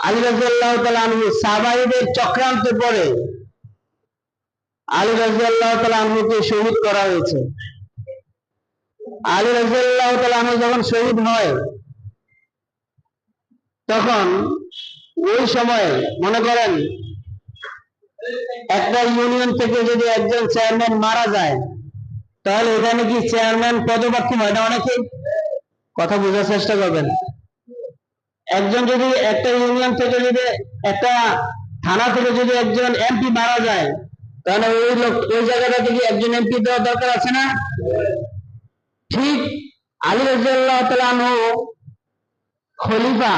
আলী রাদিয়াল্লাহু তাআলা আনহু সাহাবাদের চক্রান্তে পড়ে আলী রাদিয়াল্লাহু তাআলা আনহুকে শহীদ করা হয়েছে। আলী রাদিয়াল্লাহু তাআলা আনহু যখন শহীদ হয় তখন ওই সময় মনে করেন একটা ইউনিয়ন থেকে যদি একজন চেয়ারম্যান মারা যায় তাহলে এখানে কি চেয়ারম্যান পদপ্রার্থী হয় না অনেকে? কথা বোঝার চেষ্টা করবেন। একজন যদি একটা ইউনিয়ন থেকে যদি একটা থানা থেকে যদি একজন এমপি মারা যায় তাহলে ওই জায়গাটা থেকে একজন এমপি দেওয়ার দরকার আছে না? ঠিক আলী রাদিয়াল্লাহু তাআলা আনহু খলিফা,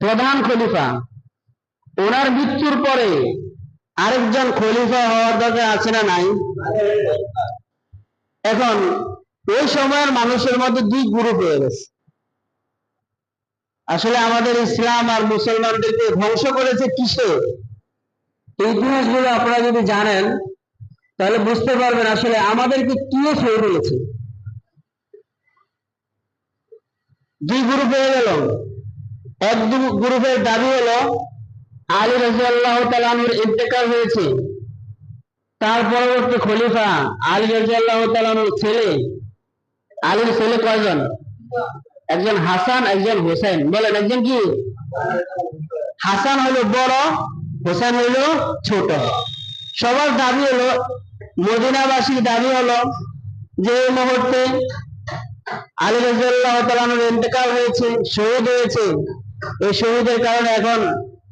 প্রধান খলিফা, ওনার মৃত্যুর পরে আরেকজন খলিফা হওয়ার দরকার আছে না নাই? এখন ওই সময়ের মানুষের মধ্যে দুই গ্রুপ হয়ে গেছে। আসলে আমাদের ইসলাম আর মুসলমানদেরকে ধ্বংস করেছে কিসে? এই ইতিহাসগুলো আপনারা যদি জানেন তাহলে বুঝতে পারবেন আসলে আমাদেরকে কি খেয়ে ফেলেছে। দুই গ্রুপ হয়ে গেল। এক গ্রুপের দাবি হলো আলী রাদিয়াল্লাহু তাআলা আনহুর ইন্তেকাল হয়েছে, তার পরবর্তী খলিফা আলী রাদিয়াল্লাহু তাআলা আনহুর ছেলে। আলীর ছেলে কয়জন? একজন হাসান, একজন হোসেন। বলেন একজন কি? হাসান হলো বড়, হোসেন হলো ছোট। সবার দাবি হলো, মদিনাবাসীর দাবি হলো যে এই মুহূর্তে আলী রাদিয়াল্লাহু তাআলা আনহুর ইন্তেকাল হয়েছে, শহীদ হয়েছে। এই শহীদের কারণে এখন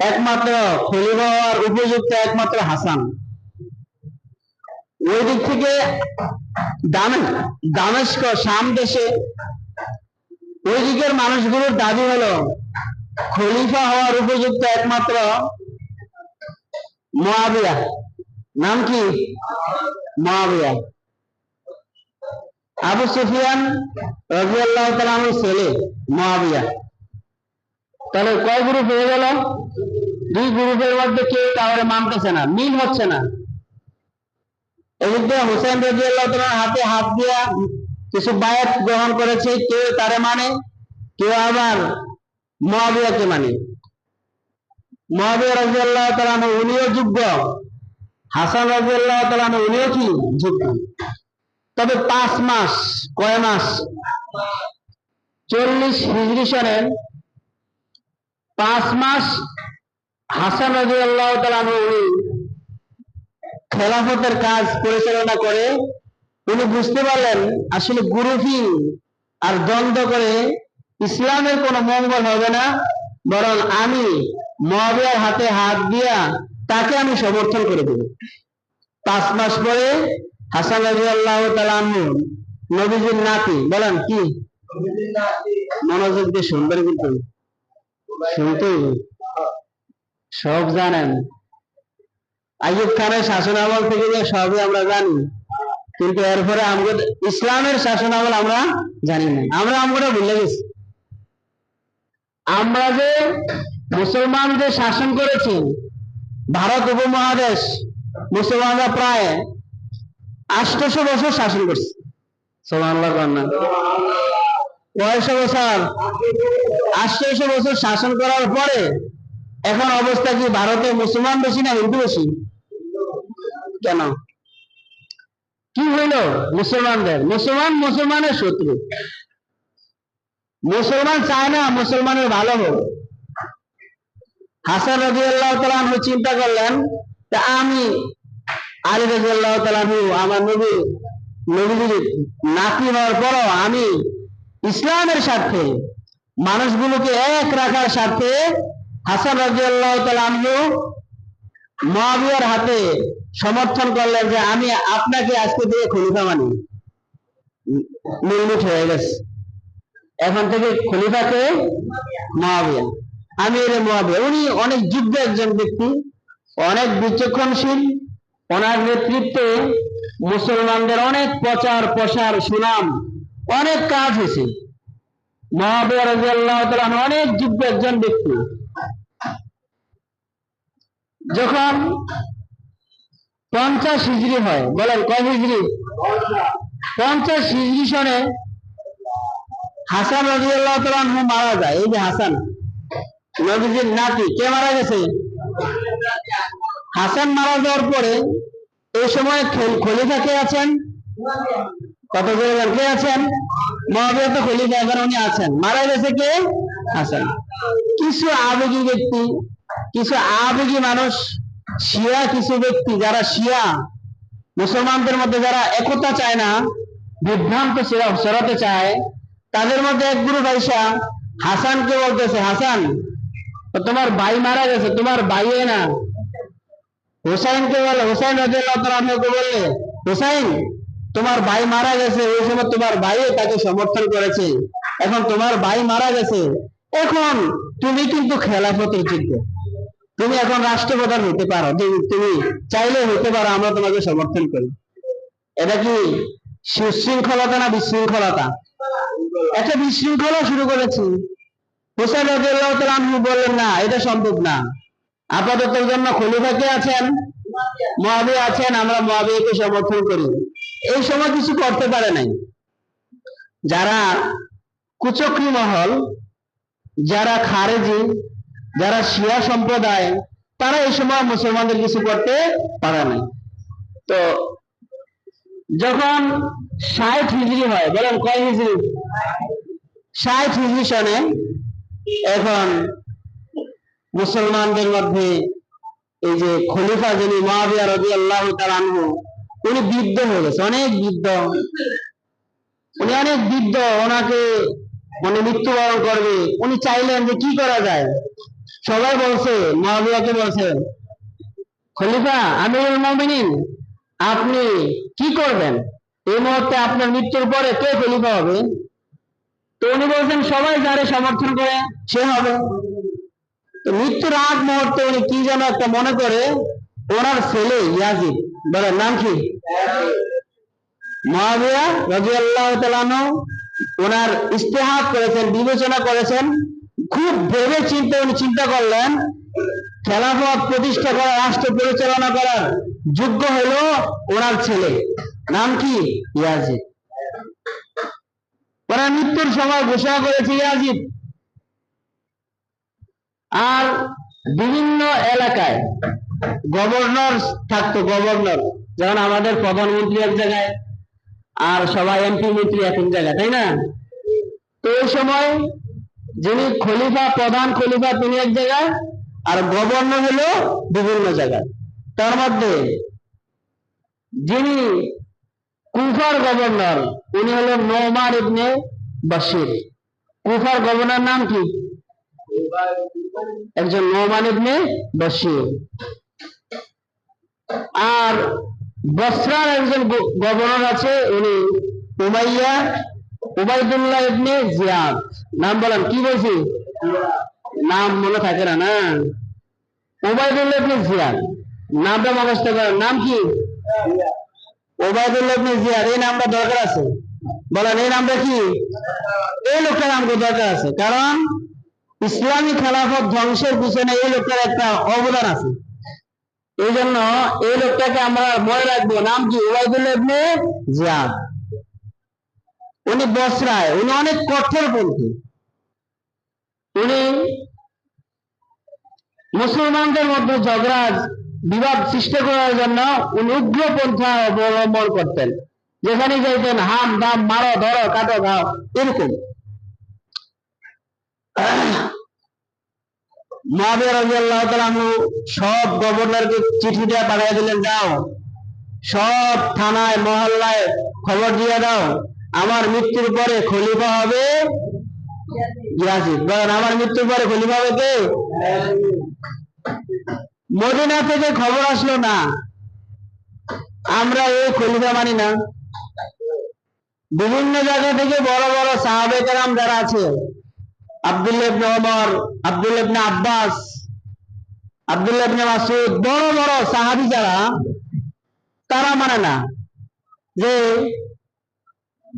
একমাত্র খলিফা হওয়ার উপযুক্ত একমাত্র হাসান। ওই দিক থেকে দামেস্ক শাম দেশে ওই দিকের মানুষগুলোর দাবি হলো খলিফা হওয়ার উপযুক্ত একমাত্র মুয়াবিয়া। নাম কি? মুয়াবিয়া। আবু সুফিয়ান রাদিয়াল্লাহু তাআলা আনহুর ছেলে মুয়াবিয়া। তাহলে কয় গ্রুপ হয়ে গেল? দুই গ্রুপের মধ্যে কেউ কাউরে মানতেছে না, মিল হচ্ছে না। এদিকে হোসেন রাদিয়াল্লাহু তাআলা হাতে হাত দিয়া কিছু বায়াত গ্রহণ করেছে, কেউ তারে মানে, কেউ আবার মুয়াবিয়াকে মানে। মুয়াবিয়া রাদিয়াল্লাহু তাআলা আনহু উনিও যোগ্য, হাসান রাদিয়াল্লাহু তাআলা আনহু উনিও কি যোগ্য। তবে 5 মাস, কয় মাস? 40 হিজরি সনে 5 মাস হাসান রাদিয়াল্লাহু তাআলা আনহু খেলাফতের কাজ পরিচালনা করে উনি বুঝতে পারলেন আসলে গ্রুপিং আর দ্বন্দ্ব করে ইসলামের কোনো মঙ্গল হবে না, বরং আমি মুয়াবিয়ার হাতে হাত দিয়া তাকে আমি সমর্থন করে দেব। 5 মাস পরে হাসান রাদিয়াল্লাহু তাআলা আনহু নবীজির নাতি, বলেন কি? মনোযোগ দিয়ে শুনবেন, কিন্তু শুনতে সব জানেন। আইয়ুব খানের শাসন আমল থেকে যে সবই আমরা জানি, কিন্তু এরপরে আমাদের ইসলামের শাসন আমল আমরা জানি না। আমরা ভুলে গেছি। আমরা যে মুসলমানদের শাসন করেছি ভারত উপমহাদেশ, মুসলমানরা প্রায় 800 বছর শাসন করছে। সুবহানাল্লাহ। কয়শো বছর? 800 বছর শাসন করার পরে এখন অবস্থা কি ভারতে মুসলমান বেশি না হিন্দু বেশি? কেন? কি হইল? মুসলমানের শত্রু। মুসলমান চায় না মুসলমানের ভালো হোক। হাসান রাদিয়াল্লাহু তাআলা আনহু চিন্তা করলেন যে আমি আলী রাদিয়াল্লাহু তাআলা আনহু আমার নবীর নাতি হওয়ার পরও আমি ইসলামের স্বার্থে, মানুষগুলোকে এক রাখার স্বার্থে হাসান রাদিয়াল্লাহু তাআলা আনহু মুয়াবিয়ার হাতে সমর্থন করলেন যে আমি আপনাকে আজকে দিয়ে খলিফা মানি। মিলমিট হয়ে গেছে। এখন থেকে খলিফাকে মুয়াবিয়া, আমিরে মুয়াবিয়া। উনি অনেক যোগ্য একজন ব্যক্তি, অনেক বিচক্ষণশীল। ওনার নেতৃত্বে মুসলমানদের অনেক প্রচার প্রসার, সুনাম, অনেক কাজ হয়েছে। মুয়াবিয়া রাদিয়াল্লাহু তাআলা অনেক যোগ্য একজন ব্যক্তি। যখন 50 হিজরি হয়, বলেন কয় হিজরি? 50 হিজরি সনে হাসান রাদিয়াল্লাহু তাআলা আনহু মারা যায়। এই যে হাসান, নবীজির নাতি কে মারা গেছে? হাসান মারা যাওয়ার পরে এই সময় খলিফা কে আছেন? কত করে কে আছেন? মুআবিয়া তো খলিফা, এখন উনি আছেন। মারা গেছে কে? হাসান। কিছু আবেগী ব্যক্তি, কিছু আবেগী মানুষ, শিয়া কিছু ব্যক্তি, যারা শিয়া মুসলমানদের মধ্যে যারা একতা চায় না, বিভ্রান্ত সরাতে চায়, তাদের মধ্যে এক গ্রুপ আইসা হাসানকে বলতেছে, হাসান তোমার ভাই মারা গেছে, তোমার ভাই না। হুসাইনকে বলে, হুসাইন রাদিয়াল্লাহু তাআলা আনহুকে বললে, হুসাইন তোমার ভাই মারা গেছে, ওই সময় তোমার ভাই তাকে সমর্থন করেছে, এখন তোমার ভাই মারা গেছে, এখন তুমি কিন্তু খেলাফতের যোগ্য, তুমি এখন রাষ্ট্রপ্রধান হতে পারো, তুমি চাইলে হতে পারো, আমরা তোমাকে সমর্থন করি। এটা কি সুশৃঙ্খলতা না বিশৃঙ্খলতা? একটা বিশৃঙ্খলা শুরু করেছি। হুসাইন রাদিয়াল্লাহু তাআলা আনহু বললেন, না এটা সম্ভব না, আপাতত জন্য খলিফা কে আছেন? মুআবিয়া আছেন, আমরা মুআবিয়াকে সমর্থন করি। এই সময় কিছু করতে পারে নাই। যারা কুচক্রী মহল, যারা খারেজি, যারা শিয়া সম্প্রদায়, তারা এই সময় মুসলমানদের কিছু করতে পারে নাই। তো যখন 60 হিজরি হয়, বলেন কয় হিজরি? 60 হিজরি সনে এখন মুসলমানদের মধ্যে এই যে খলিফা যিনি মুআবিয়া রাদিয়াল্লাহু তাআলা আনহু, উনি বৃদ্ধ হয়ে গেছে, অনেক বৃদ্ধ, উনি অনেক বৃদ্ধ, ওনাকে মানে মৃত্যুবরণ করবে। উনি চাইলেন যে কি করা যায়। সবাই বলছে, মুআবিয়াকে বলছে, খলিফা আমিরুল মুমিনিন আপনি কি করবেন? এই মুহূর্তে আপনার মৃত্যুর পরে কে খলিফা হবে? তো উনি বলছেন, সবাই যারে সমর্থন করে সে হবে। তো মৃত্যুর আগ মুহূর্তে উনি কি যেন একটা মনে করে, ওনার ছেলে ইয়াজিদ, বলেন নাম কি? মুআবিয়া রাদিয়াল্লাহু তাআলা আনহু ওনার ইস্তেহাদ করেছেন, বিবেচনা করেছেন, খুব ভেবে চিন্তে উনি চিন্তা করলেন, খেলাফত প্রতিষ্ঠা করা, রাষ্ট্র পরিচালনা করার যোগ্য হলো ওনার ছেলে, নাম কি? ইয়াজিদ। ওনার মৃত্যুর সময় ঘোষণা করেছে ইয়াজিদ। আর বিভিন্ন এলাকায় গভর্নর থাকতো, গভর্নর, যেমন আমাদের প্রধানমন্ত্রী এক জায়গায়, আর সবাই এমপি মন্ত্রী এক জায়গায়, তাই না? তো এই সময় যিনি খলিফা, প্রধান খলিফা, তিনি এক জায়গায়, আর গভর্নর হলো বিভিন্ন জায়গায়। তার মধ্যে যিনি কুফার গভর্নর, উনি হলেন নোমান ইবনে বাশির। কুফার গভর্নর নাম কি? একজন নোমান ইবনে বাশির। আর বসরার একজন গভর্নর আছে, উনি উবাইদুল্লাহ ইবনে জিয়াদ। নাম বলেন, কি বলছি? নাম মনে থাকে না? না, উবাইদুল্লাহ ইবনে জিয়াদ নামটা মুখস্থ করেন। নাম কি? উবাইদুল্লাহ ইবনে জিয়াদ। এই নামটা দরকার আছে, বলেন এই নামটা কি? এই লোকটার নাম দরকার আছে, কারণ ইসলামী খেলাফত ধ্বংসের পিছনে এই লোকটার একটা অবদান আছে। এই জন্য এই লোকটাকে আমরা মনে রাখবো। নাম কি? উবাইদুল্লাহ ইবনে জিয়াদ। উনি বসরায়, উনি অনেক কঠোরপন্থী। উনি মুসলমানদের মধ্যে ঝগড়া বিবাদ সৃষ্টি করার জন্য উনি উগ্রপন্থা অবলম্বন করতেন। যেখানে যাইতেন হাম দাম, মারো ধরো কাটো খাও, এরকম। মুআবিয়া রাদিয়াল্লাহু তাআলা আনহু সব গভর্নরকে চিঠি দিয়ে পাঠিয়ে দিলেন, যাও সব থানায় মহল্লায় খবর দিয়ে দাও, আমার মৃত্যুর পরে খলিফা হবে ইয়াজিদ। বলেন আমার মৃত্যুর পরে খলিফা হবে কে? মদিনা থেকে খবর আসলো না, আমরা এই খলিফা মানি না। বিভিন্ন জায়গা থেকে বড় বড় সাহাবায়ে কেরাম যারা আছে, আব্দুল্লাহ ইবনে ওমর, আব্দুল্লাহ ইবনে আব্বাস, আব্দুল্লাহ ইবনে মাসউদ, বড় বড় সাহাবী যারা, তারা মানে না যে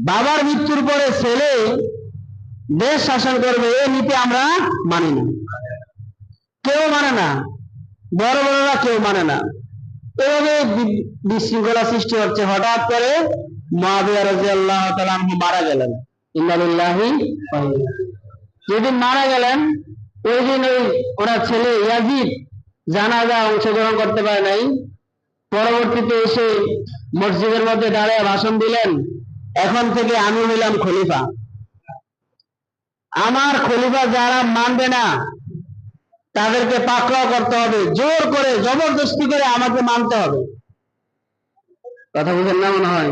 বাবার মৃত্যুর পরে ছেলে দেশ শাসন করবে, এই নীতি আমরা মানি না। কেউ মানে না, বড় বড়রা কেউ মানে না। এভাবে বিশৃঙ্খলা সৃষ্টি হচ্ছে। হঠাৎ করে মুআবিয়া রাদিয়াল্লাহু তাআলা আনহু মারা গেলেন। ইন্না লিল্লাহি ওয়া ইন্না ইলাইহি। যেদিন মারা গেলেন, ওই দিন ওরা ছেলে ইয়াজিদ জানাজা অংশগ্রহণ করতে পারে নাই। পরবর্তীতে এসে মসজিদের মধ্যে দাঁড়িয়ে ভাষণ দিলেন, এখন থেকে আমি হইলাম খলিফা, আমার খলিফা যারা মানবে না তাদেরকে পাকড়াও করতে হবে, জোর করে জবরদস্তি করে আমাকে মানতে হবে। কথা বুঝেন না মনে হয়?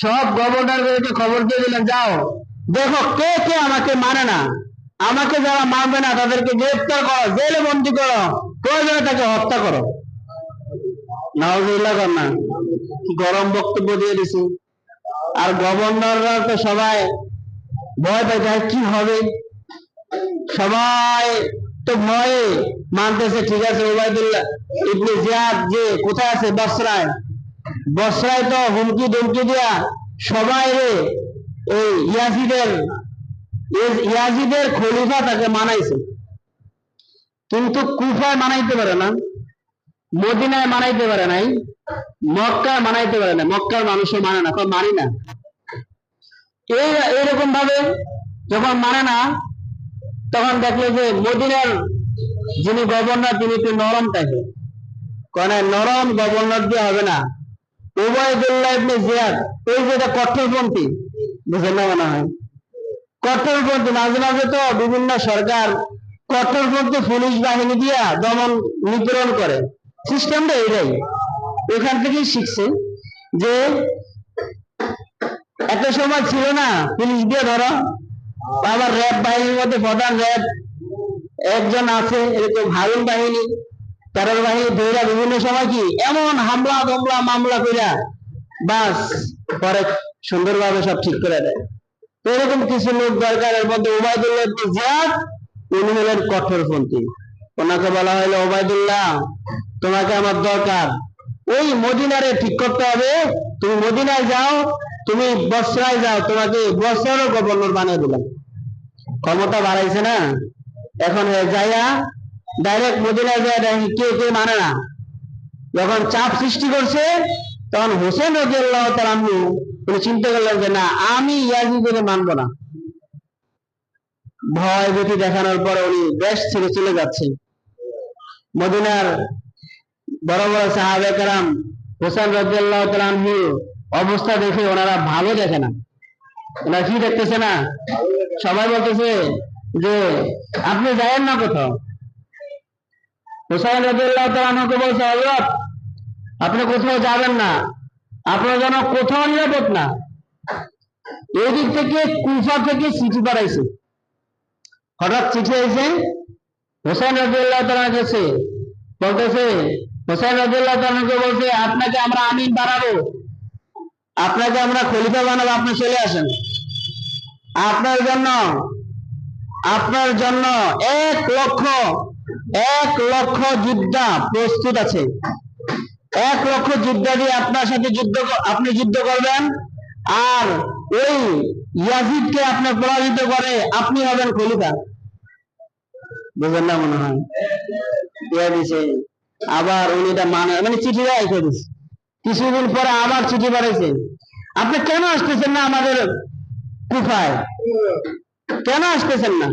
সব গভর্নরদেরকে খবর দিয়ে দিলেন, যাও দেখো কে কে আমাকে মানে না, আমাকে যারা মানবে না তাদেরকে গ্রেফতার করো, জেলে বন্দি করো, প্রয়োজনে তাকে হত্যা করো। নাউজুবিল্লাহ কর না, গরম বক্তব্য দিয়ে দিছি। আর গভর্নররা তো সবাই ভয় পাই যায় কি হবে, সবাই তো ভয়ে মানতেছে, ঠিক আছে ওবায়দুল্লাহ ইবনে জিয়াদ যে কোথায় আছে, বসরায়, বসরায় তো হুমকি ধমকি দিয়া সবাই রে এই ইয়াজিদের খলিফা তাকে মানাইছে, কিন্তু কুফায় মানাইতে পারে না, মদিনায় মানাইতে পারে নাই, মক্কায় মানাইতে পারে না, মক্কার মানুষও মানে না, মানি না। এইরকম ভাবে যখন মানে না, তখন দেখলো যে মদিনার যিনি গভর্নর তিনি একটু নরম টাইপের, কারণ নরম গভর্নর দিয়ে হবে না। ওবায়দুল্লাহ ইবনে জিয়াদ ওই যেটা কট্টরপন্থী, বুঝেন না মনে হয়, কট্টরপন্থী। মাঝে মাঝে তো বিভিন্ন সরকার কট্টরপন্থী পুলিশ বাহিনী দিয়া দমন নিপীড়ন করে, সিস্টেমটা এটাই, ওখান থেকেই শিখছে। যে একটা সময় ছিল না পুলিশ দিয়ে ধরো, আবার র্যাব বাহিনীর মধ্যে প্রধান র্যাব একজন আছে, এরকম হারুন বাহিনী, টেরর বাহিনী, ধৈরা বিভিন্ন সময় কি এমন হামলা দমলা মামলা কইরা বাস পরে সুন্দরভাবে সব ঠিক করে দেয়। তো এরকম কিছু লোক দরকার, এর মধ্যে ওবায়দুল্লাহ ইবনে জিয়াদ উনি হলেন কঠোরপন্থী। ওনাকে বলা হলো, ওবায়দুল্লাহ তোমাকে আমার দরকার, ওই মদিনারে ঠিক করতে হবে, তুমি মদিনায় যাও, তুমি বসরায় যাও, তোমাকে বসরারও গভর্নর বানিয়ে দিলাম। ক্ষমতা বাড়াইছে না, এখন যাইয়া ডাইরেক্ট মদিনায় যায়, কে কে মানে না, যখন চাপ সৃষ্টি করছে তখন হোসেন রাদিয়াল্লাহু তাআলা আনহু উনি চিন্তা করলেন যে না, আমি ইয়াজিদকে মানবো না। ভয় ভীতি দেখানোর পর উনি দেশ ছেড়ে চলে যাচ্ছেন। মদিনার বড় বড় সাহাবায়ে কেরাম হোসেন রাদিয়াল্লাহু তাআলা আনহু অবস্থা দেখে ওনারা ভালো দেখে না, ওনারা কি দেখতেছে না, সবাই বলতেছে যে আপনি যায়েন না কোথাও। হোসেন রাদিয়াল্লাহু তাআলা আনহুকে বলছে, হযরত আপনি কোথাও যাবেন না, আপনার জন্য কোথাও নিরাপদ না। এই দিক থেকে কুফা থেকে চিঠি পাঠাইছে, হঠাৎ চিঠি আইছে হোসেন রাদিয়াল্লাহু তাআলার কাছে, বলতেছে হোসেন রাদিয়াল্লাহু তাআলাকে বলছে, আপনাকে আমরা আমিন বানাবো, আপনাকে আমরা খলিফা বানাবো, আপনি চলে আসেন। আপনার জন্য 1,00,000 যোদ্ধা প্রস্তুত আছে, 1,00,000 যোদ্ধা দিয়ে আপনার সাথে আপনি যুদ্ধ করবেন, আর ওই ইয়াজিদকে আপনি পরাজিত করে আপনি হবেন খলিফা। বুঝলেন না মনে হয়? দিছে আবার উনি এটা মানে চিঠি রেখে দিচ্ছে। কিছুদিন পরে আবার চিঠি পাঠাইছে, আপনি কেন আসতেছেন না আমাদের কুফায়, কেন আসতেছেন না?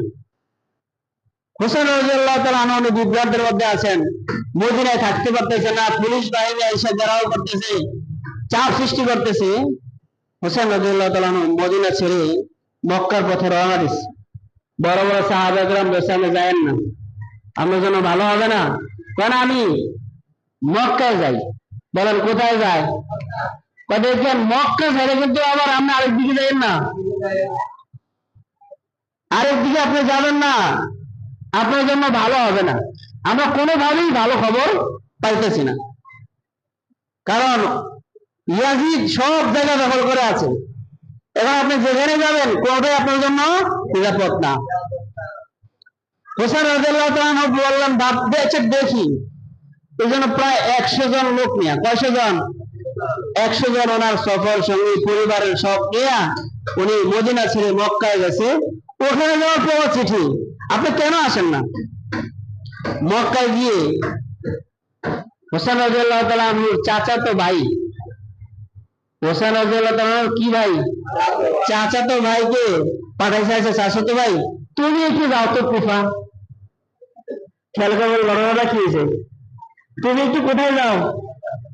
হোসেন রাদিয়াল্লাহু তাআলা আনহু বিভ্রান্তের মধ্যে আছেন, মদিনায় থাকতে পারতেছে না, পুলিশ বাহিনী এসে ঘেরাও করতেছে, চাপ সৃষ্টি করতেছে। হোসেন রাদিয়াল্লাহু তাআলা আনহু মদিনা ছেড়ে মক্কার পথে রওনা দিচ্ছে। বড় বড় সাহাবায়ে কেরাম বলছে, আপনি যায়েন না, আপনার জন্য ভালো হবে না। কেন আমি মক্কায় যাই। বলেন কোথায় যায়? দেখেন মক্কা ছেড়ে কিন্তু আবার আপনি আরেকদিকে যাবেন না, আরেকদিকে আপনি যাবেন না, আপনার জন্য ভালো হবে না। আমরা কোনোভাবেই ভালো খবর পাইতেছি না, কারণ ইয়াজিদ সব জায়গা দখল করে আছে। এখন আপনি যেখানে যাবেন কোনোটাই আপনার জন্য নিরাপদ না। হোসেন রাদিয়াল্লাহু তাআলা আনহু বললেন, ভাবতে দেখি, এই জন্য প্রায় 100 জন লোক নিয়ে, কয়শো জন, 100 জন ওনার সফর সঙ্গী পরিবারের সব নিয়ে উনি মদিনা ছেড়ে মক্কায় গেছে। ওখানে যাওয়ার পর চিঠি, আপনি কেন আসেন না? মক্কায় গিয়ে হোসেন রাদিয়াল্লাহু তাআলা আনহুর চাচাতো ভাই, হোসেন রাদিয়াল্লাহু তাআলা আনহুর কি ভাই, চাচাতো ভাইকে পাঠাইছে, চাচাতো ভাই তুমি একটু যাও তো কুফা, খেয়াল করবেন ঘটনাটা কি হয়েছে। তুমি একটু কোথায় যাও,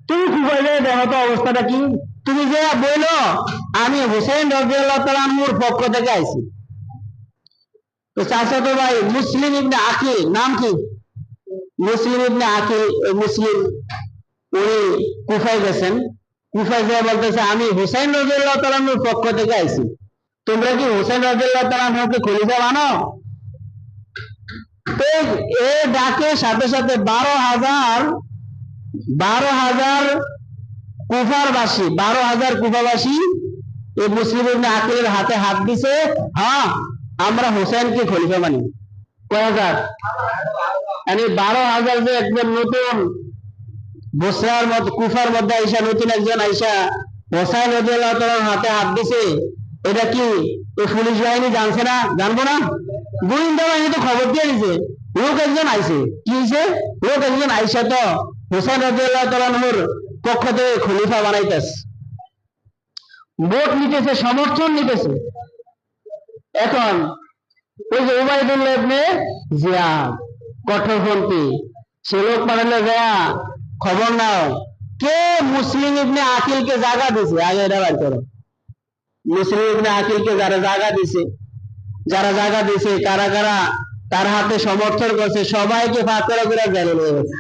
তুমি কুফায় যাই দেখো তো অবস্থাটা কি। তুমি যে বললো আমি হুসেন রাদিয়াল্লাহু তাআলা আনহুর পক্ষ থেকে আইছি। তো চাচাতো ভাই মুসলিম ইবনে আকিল, নাম কি? মুসলিম ইবনে আকিল, মুসলিম, উনি কুফায় গেছেন। কুফায় যেয়ে বলতেছে আমি হুসেন রাদিয়াল্লাহু তাআলা আনহুর পক্ষ থেকে আইছি, তোমরা কি হুসেন রাদিয়াল্লাহু তাআলা আনহুকে খলিফা মানো? তো এ ডাকে সাথে সাথে 12,000 কুফাবাসী এই মুসলিম ইবনে আকিলের হাতে হাত দিছে, হ্যাঁ আমরা হুসেনকে খলিফা মানি। কয় হাজার? মানে 12,000 যে একজন নতুন বসরার মধ্যে কুফার মধ্যে আইসা নতুন একজন আইসা হোসেন রাদিয়াল্লাহু তাআলার হাতে হাত দিছে, এটা কি এই পুলিশ বাহিনী জানছে না? জানবো না? গোয়েন্দা বাহিনী তো খবর দিয়ে দিছে, লোক একজন আইছে। কি হয়েছে? লোক একজন আইসা তো হোসেন রাদিয়াল্লাহু তাআলার পক্ষ থেকে খলিফা বানাইতেছে, ভোট নিতেছে, সমর্থন নিতেছে। এখন ওই যে উবাইদুল্লাহ ইবনে জিয়াদ কঠোরপন্থী, সে লোক পাঠালে যা খবর নাও কে মুসলিম ইবনে আকিলকে জায়গা দিছে, আগে এটা বার করো। মুসলিম ইবনে আকিলকে যারা জায়গা দিছে কারা কারা তার হাতে সমর্থন করছে, সবাইকে ফাঁক করে জেলে নিয়ে গেছে।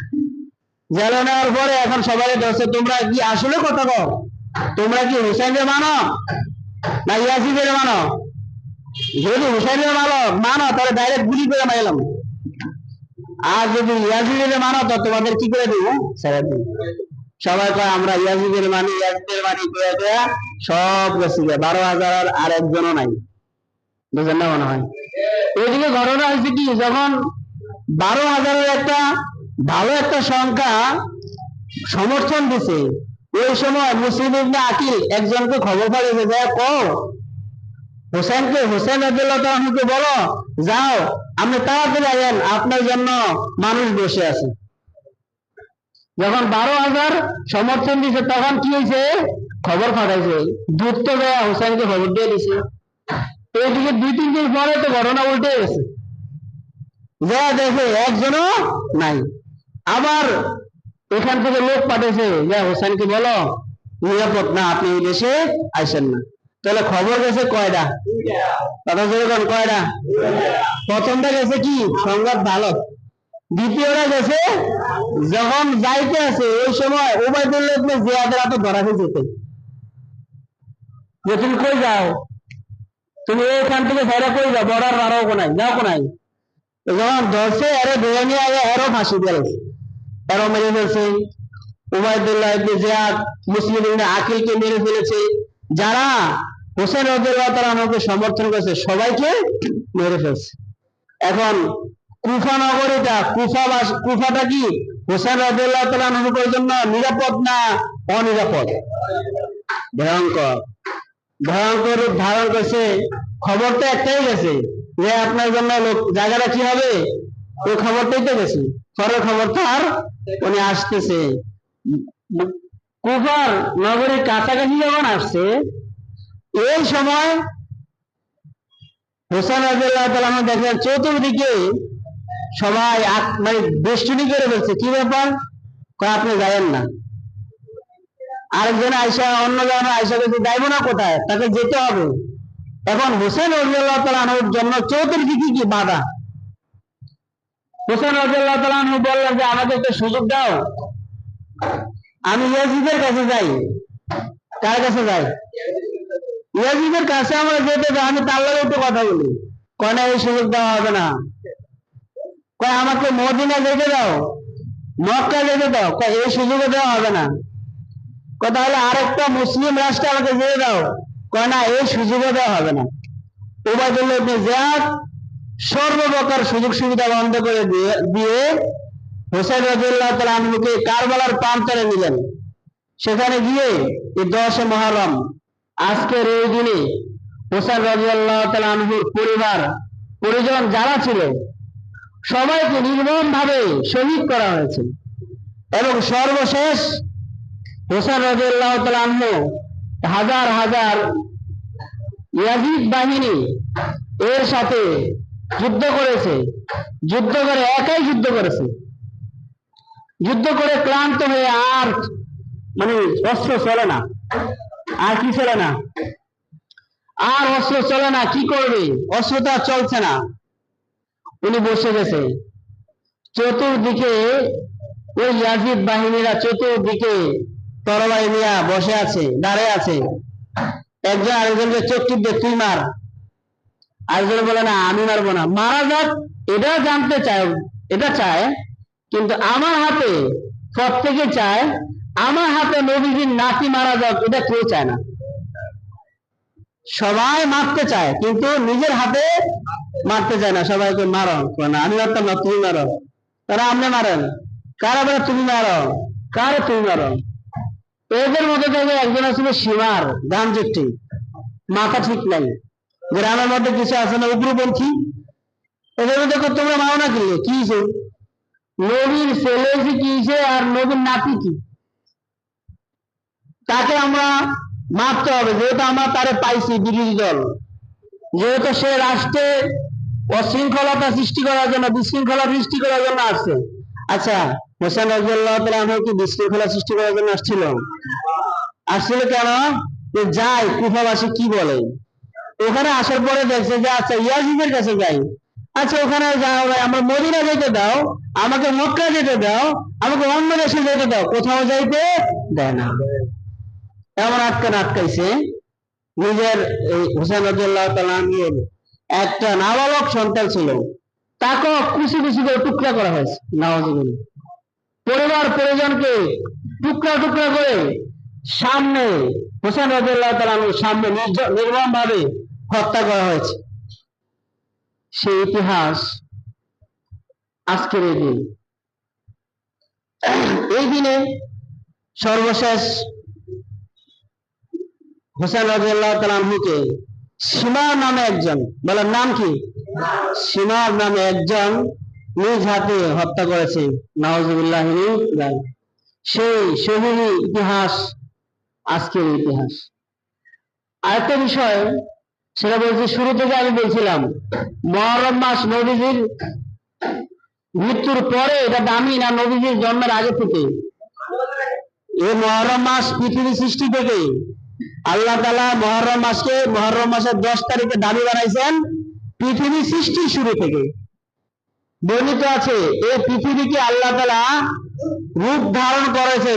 জেলে নেওয়ার পরে এখন সবাই ধরছে, তোমরা কি আসলে কথা কও, তোমরা কি হুসাইনকে মানো না ইয়াজিদের মানো? যদি হুসাইনের মানো তাহলে ডাইরেক্ট গুলি করে মারলাম, আর যদি ইয়াজিদের মানো তো তোমাদের কি করে দিব, ছেড়ে দিব। সবাই কয় আমরা ইয়াজিদের মানি সব গেছে, 12,000 আর একজনও নাই। বুঝেন না মনে হয়? এইদিকে ঘটনা হয়েছে কি, যখন 12,000 একটা ভালো একটা সংখ্যা সমর্থন দিছে, ওই সময় মুসলিম ইবনে আকিল একজনকে খবর পাঠিয়েছে, যা কও হুসেন রাদিয়াল্লাহু তাআলা আনহুকে বলো যাও আপনি তাড়াতাড়ি আইয়েন, আপনার জন্য মানুষ বসে আছে। যখন 12,000 সমর্থন দিছে তখন কি হয়েছে, খবর পাঠাইছে, দূত তো গয়া হুসেনকে খবর দিয়ে দিছে। এইদিকে 2-3 দিন পরে তো ঘটনা উল্টে গেছে, যা দেখে একজনও নাই। আবার এখান থেকে লোক পাঠাইছে, যা হুসেনকে বলো নিরাপদ না, আপনি এই দেশে আইসেন না। তাহলে খবর গেছে কয়টা? কথা যেরকম কয়টা? প্রথমটা গেছে কি সংবাদ ভালো, দ্বিতীয়টা গেছে যখন যাইতে আছে ওই সময় উবাইদুল্লাহ ইবনে জিয়াদের হাতে ধরা যেতে, যে তুমি কই যাও, তুমি এখান থেকে ফেরা কই যাও, বর্ডার আরো কোনাই যাও কোনাই। যখন ধরছে এরে ধরে নিয়ে আগে এরও ফাঁসি দিয়েছে, এরও মেরে ফেলছে। উবাইদুল্লাহ ইবনে জিয়াদ মুসলিম ইবনে আকিলকে মেরে ফেলেছে, যারা হোসেন রাদিয়াল্লাহু তাআলা আনহুকে সমর্থন করেছে সবাইকে মেরে ফেলছে। এখন কুফা নগরীটা কুফাটা কি হোসেন রাদিয়াল্লাহু তাআলা আনহুর জন্য নিরাপদ না অনিরাপদ? ভয়ঙ্কর রূপ ধারণ করছে। খবর তো একটাই গেছে যে আপনার জন্য লোক জায়গাটা কি হবে, ওই খবরটাই তো গেছে, পরের খবর তো আর উনি আসতেছে। কুফার নগরীর কাছাকাছি যখন আসছে, এই সময় হোসেন রাদিয়াল্লাহু তাআলা আনহু দেখলেন চতুর্দিকে সবাই মানে বেষ্টনী করে ফেলছে। কি ব্যাপার? আপনি যাবেন না। আরেকজন আয়সা, অন্য জন আয়সা বলছে যাইব না, কোথায়, তাকে যেতে হবে। এখন হোসেন রাদিয়াল্লাহু তাআলা আনহুর জন্য চতুর্দিকে কি বাধা। হোসেন রাদিয়াল্লাহু তাআলা আনহু বললেন যে আমাকে একটা সুযোগ দাও, আমি ইয়াজিদের কাছে যাই। কার কাছে যাই? ইয়াজিদের কাছে আমরা যেতে চাই, আমি তার লগে একটু কথা বলি। কয় না, এই সুযোগ দেওয়া হবে না। কয় আমাকে মদিনা যেতে দাও, মক্কা যেতে দাও। কয় এই সুযোগও দেওয়া হবে না। কয় তাহলে আরেকটা মুসলিম রাষ্ট্রে আমাকে যেতে দাও। কয় না, এই সুযোগও দেওয়া হবে না। উবাইদুল্লাহ ইবনে জিয়াদ সর্বপ্রকার সুযোগ সুবিধা বন্ধ করে দিয়ে হোসেন রাদিয়াল্লাহু তাআলা আনহুকে কারবালার প্রান্তরে নিলেন। সেখানে গিয়ে এই 10 মুহররম আজকের এই দিনে হোসেন রাদিয়াল্লাহু তাআলা আনহুর পরিজন যারা ছিল সবাইকে নির্মম ভাবে শহীদ করা হয়েছে। এবং সর্বশেষ হোসেন রাদিয়াল্লাহু তাআলা আনহু হাজার ইয়াজিদ বাহিনী এর সাথে যুদ্ধ করেছে, যুদ্ধ করে একাই যুদ্ধ করেছে, যুদ্ধ করে ক্লান্ত হয়ে আর মানে অস্ত্র চলে না, আর কি চলে না, আর অস্ত্র চলে না, কি করবে, অস্ত্র তো আর চলছে না। উনি বসে গেছে, চতুর্দিকে ওই ইয়াজিদ বাহিনীরা চতুর্দিকে তরবারি নিয়ে বসে আছে, দাঁড়িয়ে আছে। একজন আরেকজনকে চোখ টিপ দিয়ে তুই মার, আরেকজন বলে না আমি মারবো না, মারা যাক এটা জানতে চায়, এটা চায়, কিন্তু আমার হাতে প্রত্যেকে চায় আমার হাতে নবীজির নাতি মারা যাক, এটা কেউ চায় না। সবাই মারতে চায় কিন্তু নিজের হাতে মারতে চায় না, সবাইকে মারো না, আমি মারতাম না, তুমি মারো, তারা আপনি মারেন, কারা বলে তুমি মারো, কারে তুমি মারো। এদের মধ্যে থেকে একজন ছিল সীমার গান যেটি মাথা ঠিক নাই, গ্রামের মধ্যে কিছু আছে না উগ্রপন্থী, এদের মধ্যে তোমরা মারো না কি, কি নবীর ছেলে কি আর নবীর নাতি কি, তাকে আমরা মারতে হবে, যেহেতু আমরা তারে পাইছি বিরোধী দল, যেহেতু সে রাষ্ট্রে অশৃঙ্খলতা সৃষ্টি করার জন্য, বিশৃঙ্খলা সৃষ্টি করার জন্য আসছে। আচ্ছা, হোসেন রাদিয়াল্লাহু তাআলা আনহু কি বিশৃঙ্খলা সৃষ্টি করার জন্য আসছিল? আসছিল কেন? যে যাই কুফাবাসী কি বলে, ওখানে আসার পরে দেখছে যে আচ্ছা ইয়াজিদের কাছে যাই, আচ্ছা ওখানে যাও ভাই, আমরা মদিনা যেতে দাও, আমাকে মক্কা যেতে দাও, আমাকে অন্য দেশে যেতে দাও, কোথাও যাইতে দেয় না। এমন আটকাইছে, নিজের এই হোসেন রাদিয়াল্লাহু তাআলা আনহুর একটা নাবালক সন্তান ছিল, তাকে কুচি কুচি করে টুকরা করা হয়েছে, নাউজুবিল্লাহ। পরিবার পরিজনকে টুকরা টুকরা করে সামনে হোসেন রাদিয়াল্লাহু তাআলা আনহুর সামনে নির্মম ভাবে হত্যা করা হয়েছে। সেই ইতিহাস আজকের এই দিন, এই দিনে সর্বশেষ হোসেন রাদিয়াল্লাহু তাআলা আনহুকে সীমার নামে একজন, বলার নাম কি, সীমার নামে একজন নিজ হাতে হত্যা করেছে, নাউজুবিল্লাহ। সেই শহীদ ইতিহাস আজকের ইতিহাস। আরেকটা বিষয় সেটা বলছি, শুরু থেকে আমি বলছিলাম মুহররম মাস নবীজির মৃত্যুর পরে এটা দামি না নবীজির জন্মের আগে থেকে? এই মুহররম মাস পৃথিবী সৃষ্টি থেকে আল্লাহ তাআলা মুহররম মাসকে, মুহররম মাসের 10 তারিখে দামি বানাইছেন পৃথিবী সৃষ্টির শুরু থেকে। বর্ণিত আছে এই পৃথিবীকে আল্লাহ তাআলা রূপ ধারণ করেছে,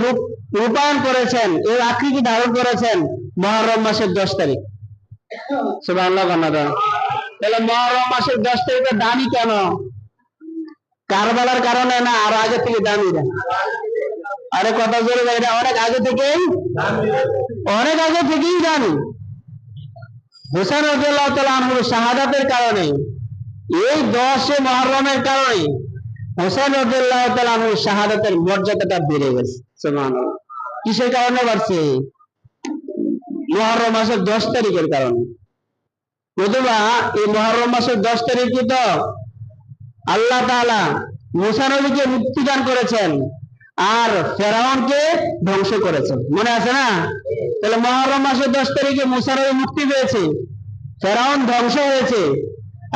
রূপায়ণ করেছেন, এর আকৃতি ধারণ করেছেন মুহররম মাসের 10 তারিখ। সুবহানাল্লাহ। তাহলে মুহররম মাসের 10 তারিখে দামি কেন? কারবালার কারণে না, আর আগে থেকে দামি না? আরে কথা জোরে, এটা অনেক আগে থেকেই, অনেক আগে থেকেই দামি। হোসেন রাদিয়াল্লাহু তাআলা আনহুর শাহাদাতের কারণে, এই 10 মুহররমের কারণে হোসেন রাদিয়াল্লাহু তাআলা আনহুর শাহাদাতের মর্যাদাটা বেড়ে গেছে। সুবহানাল্লাহ। কিসের কারণে বাড়ছে? মুহররম মাসের 10 তারিখের কারণে। নতুবা এই মুহররম মাসের 10 তারিখে তো আল্লাহ তাআলা মুসা নবীকে মুক্তি দান করেছেন আর ফেরাউনকে ধ্বংস করেছেন, মনে আছে না? তাহলে মুহররম মাসের 10 তারিখে মুসা নবী মুক্তি পেয়েছে, ফেরাউন ধ্বংস হয়েছে।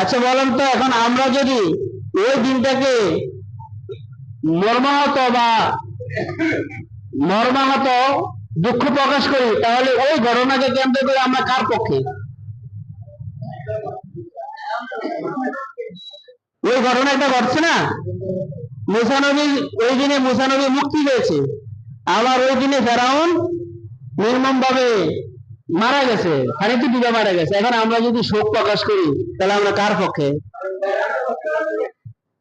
আচ্ছা বলেন তো, এখন আমরা যদি ওই দিনটাকে মর্মাহত দুঃখ প্রকাশ করি, তাহলে ওই ঘটনাকে কেন্দ্র করে আমরা কার পক্ষে? ওই ঘটনাটা ঘটছে না, মুসা নবী, ওই দিনে মুসা নবী মুক্তি পেয়েছে, আবার ওই দিনে ফেরাউন নির্মম ভাবে মারা গেছে, পানিতে ডুবে মারা গেছে। এখন আমরা যদি শোক প্রকাশ করি তাহলে আমরা কার পক্ষে?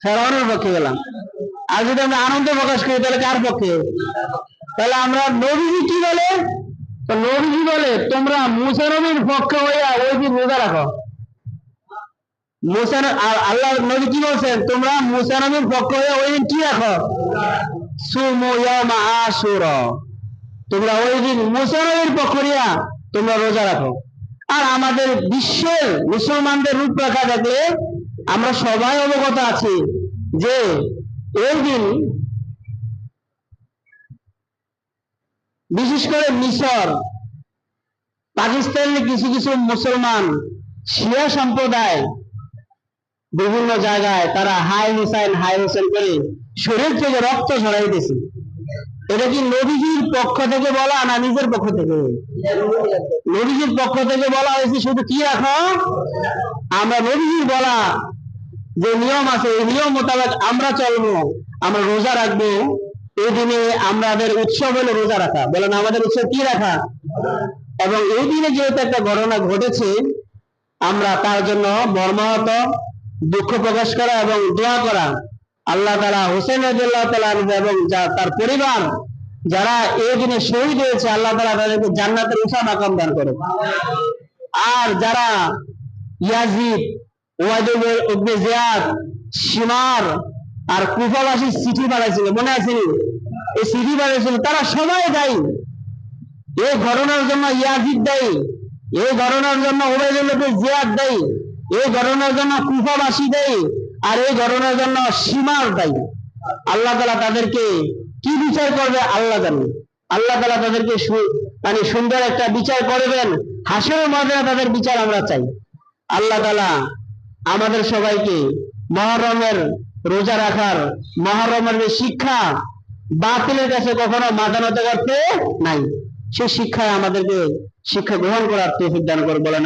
ফেরাউনের পক্ষে গেলাম। আর যদি আমরা আনন্দ প্রকাশ করি তাহলে কার পক্ষে? তাহলে আমরা, নবীজি কি বলে? তো নবীজি বলে তোমরা মুসা নবীর পক্ষে হইয়া ওই দিন রোজা রাখো। মুসা, আল্লাহ নবী কি বলছেন? তোমরা মুসা নবীর পক্ষে হইয়া ওই দিন কি রাখো? সুমু ইয়াউমা আশুরা। তোমরা ওই দিন মুসা নবীর পক্ষ নিয়া তোমরা রোজা রাখো। আর আমাদের বিশ্বের মুসলমানদের রূপরেখা দেখলে আমরা সবাই অবগত আছি যে এই দিন বিশেষ করে মিশর, পাকিস্তানের কিছু কিছু মুসলমান শিয়া সম্প্রদায় বিভিন্ন জায়গায় তারা হাই হুসাইন করে শরীর থেকে রক্ত ঝরাইতেছে। এটা কি নবীজির পক্ষ থেকে বলা না নিজের পক্ষ থেকে? নবীজির পক্ষ থেকে বলা হয়েছে শুধু কি রাখো, আমরা নবীজির বলা যে নিয়ম আছে এই নিয়ম মোতাবেক আমরা চলবো, আমরা রোজা রাখবো। এই দিনে আমাদের উৎসব হলো রোজা রাখা, বলেন আমাদের উৎসব কি রাখা। এবং এই দিনে যেহেতু একটা ঘটনা ঘটেছে, আমরা তার জন্য মর্মাহত দুঃখ প্রকাশ করা এবং দোয়া করা, আল্লাহ তাআলা হোসেন রাদিয়াল্লাহু তাআলা এবং তার পরিবার যারা এই দিনে শহীদ হয়েছে, আল্লাহ তাআলা তাদেরকে জান্নাতের উঁচা মাকাম দান করে। আর যারা ইয়াজিদ, ওয়াইদ ইবনে জিয়াদ, শিমার আর কুফাবাসী চিঠি পাঠাইছিল, মনে আছে? এই চিঠি পাঠাইছিল, তারা সবাই দায়ী। এই ঘটনার জন্য ইয়াজিদ দায়ী, এই ঘটনার জন্য ওবাইদ ইবনে জিয়াদ দায়ী, এই ঘটনার জন্য কুফাবাসী দায়ী, আর এই ঘটনার জন্য শিমার দায়ী। আল্লাহ তাআলা তাদেরকে কি বিচার করবে আল্লাহ জানেন। আল্লাহ তাআলা তাদেরকে সুন্দর একটা বিচার করবেন, হাসরের ময়দানে তাদের বিচার আমরা চাই। আল্লাহ তাআলা আমাদের সবাইকে মুহররমের রোজা রাখার, মুহররমের যে শিক্ষা, বাতিলের কাছে কখনো মাথা নত করতে নাই, সেই শিক্ষায় আমাদেরকে শিক্ষা গ্রহণ করার তৌফিক দান করে বলেন।